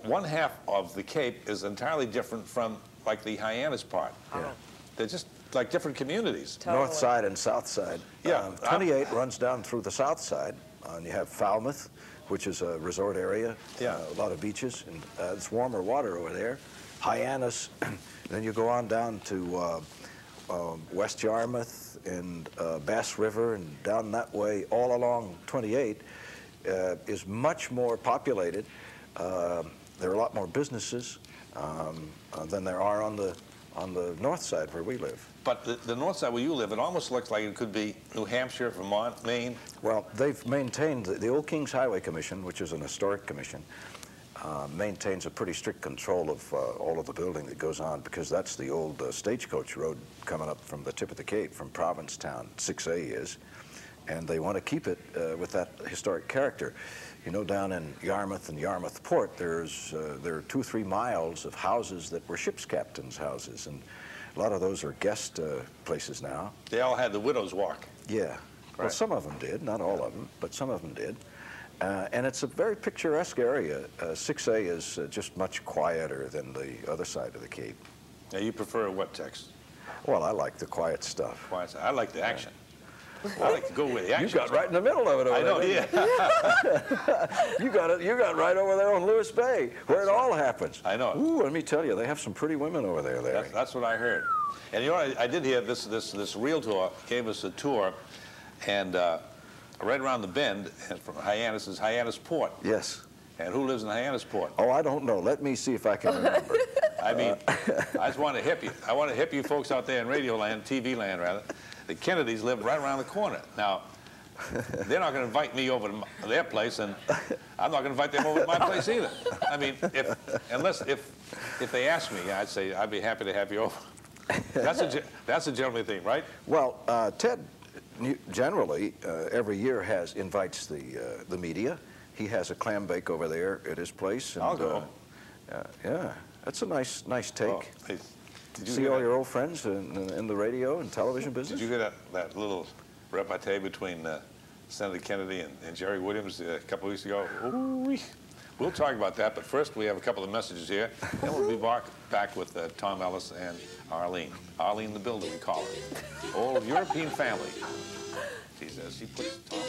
one half of the Cape, is entirely different from like the Hyannis part. Yeah. They're just like different communities. North side and south side. Yeah. 28 runs down through the south side, and you have Falmouth, which is a resort area. Yeah. A lot of beaches, and it's warmer water over there. Hyannis, then you go on down to West Yarmouth and Bass River, and down that way, all along 28, is much more populated. There are a lot more businesses than there are on the north side where we live. But the north side where you live, it almost looks like it could be New Hampshire, Vermont, Maine. Well, they've maintained, the Old Kings Highway Commission, which is an historic commission, maintains a pretty strict control of all of the building that goes on, because that's the old stagecoach road coming up from the tip of the Cape, from Provincetown, 6A is, and they want to keep it with that historic character. You know, down in Yarmouth and Yarmouth Port, there are 2 or 3 miles of houses that were ship's captains' houses, and a lot of those are guest places now. They all had the widow's walk. Yeah. Right. Well, some of them did, not all of them, but some of them did. And it's a very picturesque area. 6A is just much quieter than the other side of the Cape. Now, you prefer what, Tex? Well, I like the quiet stuff. Quiet side. I like the action. I like to go with the action. You got right in the middle of it over I know, there. yeah. You got right over there on Lewis Bay, where it all happens. I know. Ooh, let me tell you, they have some pretty women over there, Larry. That's what I heard. And you know, I did hear this realtor gave us a tour, and right around the bend from Hyannis is Hyannis Port. Yes. And who lives in Hyannis Port? Oh, I don't know. Let me see if I can remember. I mean, I just want to hip you. I want to hip you folks out there in radio land, TV land rather. The Kennedys live right around the corner. Now, they're not going to invite me over to their place, and I'm not going to invite them over to my place either. I mean, if they ask me, I'd say I'd be happy to have you over. That's a gentleman thing, right? Well, Ted generally every year invites the media. He has a clam bake over there at his place. And, I'll go. Yeah, that's a nice take. Well, hey, See all your old friends in the radio and television business? Did you hear that little repartee between Senator Kennedy and Jerry Williams a couple of weeks ago? Ooh-wee. We'll talk about that, but first we have a couple of messages here. Then we'll be back with Tom Ellis and Arlene. Arlene the Builder, we call her. Old European family. She says she puts Tom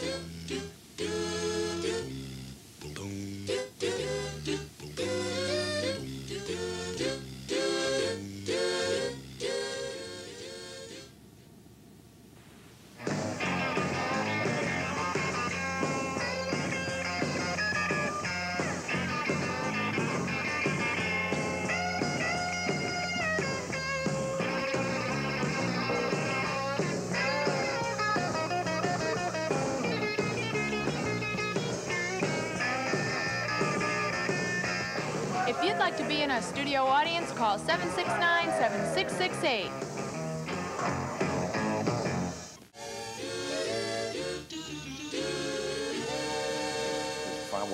If you'd like to be in our studio audience, call 769-7668.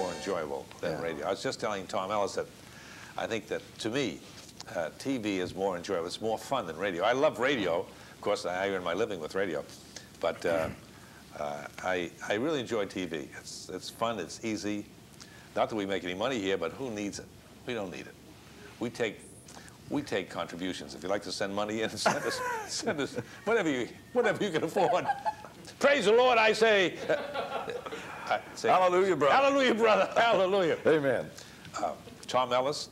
more enjoyable than radio. I was just telling Tom Ellis that I think that, to me, TV is more enjoyable. It's more fun than radio. I love radio. Of course, I earn my living with radio. But I really enjoy TV. It's fun. It's easy. Not that we make any money here, but who needs it? We don't need it. We take contributions. If you'd like to send money in, send us whatever you can afford. Praise the Lord, I say. Hallelujah, brother. Hallelujah, brother. Hallelujah. Amen. Tom Ellis,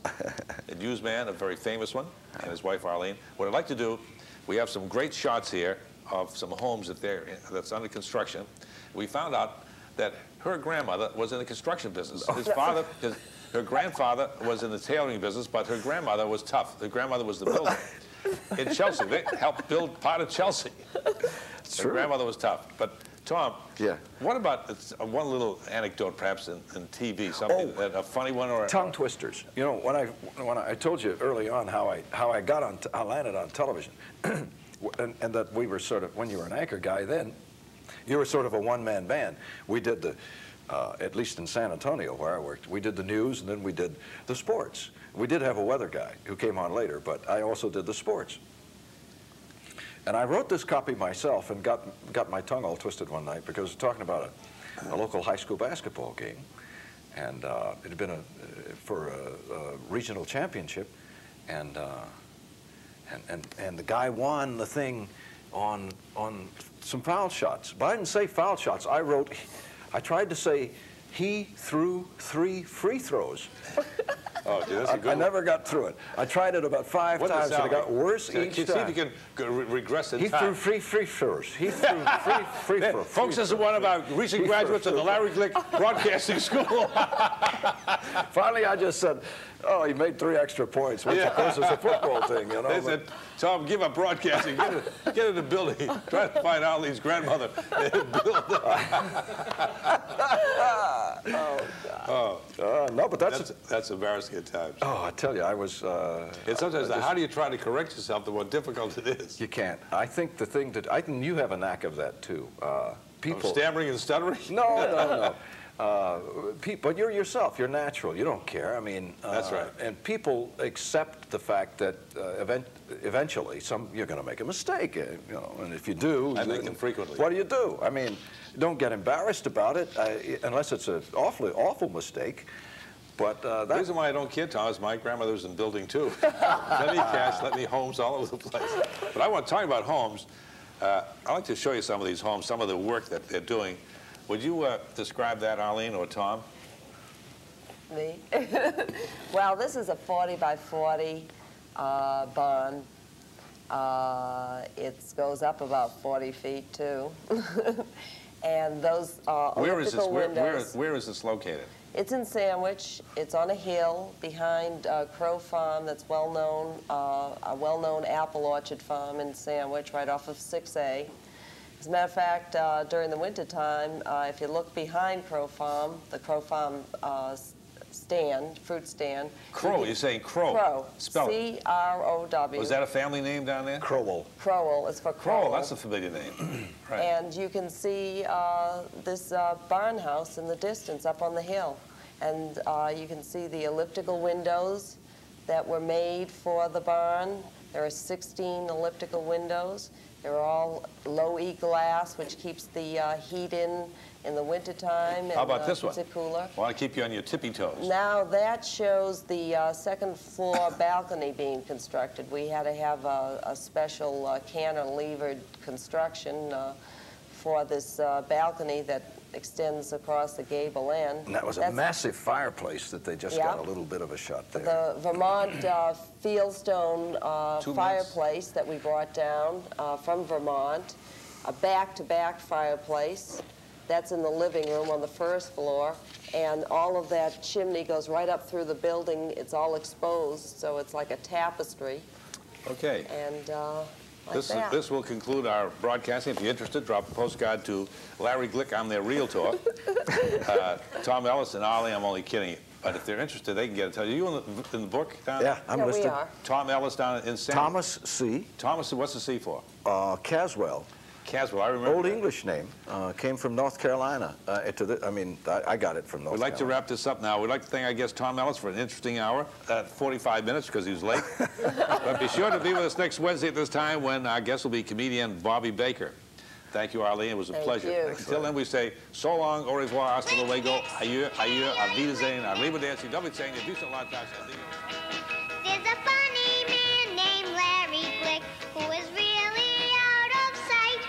a newsman, a very famous one, and his wife Arlene. What I'd like to do, we have some great shots here of some homes that's under construction. We found out that her grandmother was in the construction business. Her grandfather was in the tailoring business, but her grandmother was tough. Her grandmother was the builder in Chelsea. They helped build part of Chelsea. Her grandmother was tough. But Tom, what about one little anecdote, perhaps in TV, something a funny one or tongue twisters? You know, when I told you early on how I landed on television, and that we were sort of, when you were an anchor guy then, you were sort of a one-man band. We did the, at least in San Antonio where I worked, we did the news and then we did the sports. We did have a weather guy who came on later, but I also did the sports. And I wrote this copy myself and got my tongue all twisted one night because I was talking about a local high school basketball game, and it had been for a regional championship, and the guy won the thing on some foul shots. But I didn't say foul shots. I tried to say he threw 3 free throws. Oh, dude, that's a good I never got through it. I tried it about 5 times, and it got worse each time. See if you can regress in time. He threw free throws. He threw free throws. Folks, this is one of our recent graduates of the Larry Glick Broadcasting School. Finally, I just said, oh, he made 3 extra points, which of course is a football thing, you know. They said, Tom, give up broadcasting. Get in the building. Try to find Ali's grandmother. No, but that's embarrassing at times. Oh, I tell you, I was. And sometimes, how do you try to correct yourself? The more difficult it is. You can't. I think the thing that you have a knack of that too. People stammering and stuttering. No. But you're yourself. You're natural. You don't care. I mean, that's right. And people accept the fact that eventually you're going to make a mistake. You know, and if you do, I make them frequently. What do? I mean, don't get embarrassed about it unless it's an awful mistake. But the reason why I don't care, Tom, is my grandmother was in building too. Let me cash, let me homes all over the place. But I want to talk about homes. I'd like to show you some of these homes, some of the work that they're doing. Would you describe that, Arlene or Tom? Me? Well, this is a 40 by 40 barn. It goes up about 40 feet too. And those elliptical windows. Where is this located? It's in Sandwich. It's on a hill behind Crow Farm that's well-known, a well-known apple orchard farm in Sandwich, right off of 6A. As a matter of fact, during the wintertime, if you look behind Crow Farm, the Crow Farm fruit stand. Crow, you're saying Crow? Crow. Spell it. C-R-O-W. Was that a family name down there? Crowell. Crowell. It's for Crowell. Crowell, that's a familiar name. Right. And you can see this barn house in the distance up on the hill. And you can see the elliptical windows that were made for the barn. There are 16 elliptical windows. They're all low-E glass, which keeps the heat in the wintertime. How about this one? Keeps it cooler. I want to keep you on your tippy toes. Now that shows the second floor balcony being constructed. We had to have a special cantilevered construction for this balcony that extends across the gable end. And that was a massive fireplace that they just got a little bit of a shot there. The Vermont fieldstone fireplace that we brought down from Vermont, a back-to-back fireplace. That's in the living room on the first floor, and all of that chimney goes right up through the building. It's all exposed, so it's like a tapestry. Okay. And this will conclude our broadcasting. If you're interested, drop a postcard to Larry Glick. I'm their realtor. Tom Ellis and Ollie, I'm only kidding. But if they're interested, they can get it. Are you in the book down there? Yeah, I'm listed. We are. Tom Ellis down in San Thomas C. Thomas, what's the C for? Caswell. Caswell, I remember. Old English name. Came from North Carolina. I got it from North Carolina. We'd like to wrap this up now. We'd like to thank, I guess, Tom Ellis for an interesting hour, 45 minutes because he was late. But be sure to be with us next Wednesday at this time when our guest will be comedian Bobby Baker. Thank you, Arlene. It was a pleasure. Until then, we say so long, au revoir, hasta luego, adieu, adieu, auf Wiedersehen, arrivederci, Dovidsehen, Abusing Lot Tax. There's a funny man named Larry Glick who is really out of sight.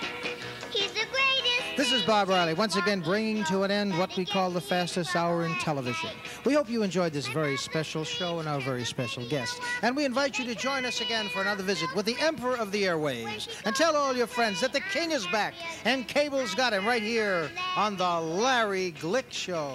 He's the greatest. This is Bob Riley, once again bringing to an end what we call the fastest hour in television. We hope you enjoyed this very special show and our very special guest. And we invite you to join us again for another visit with the Emperor of the Airwaves. And tell all your friends that the King is back and cable's got him right here on the Larry Glick Show.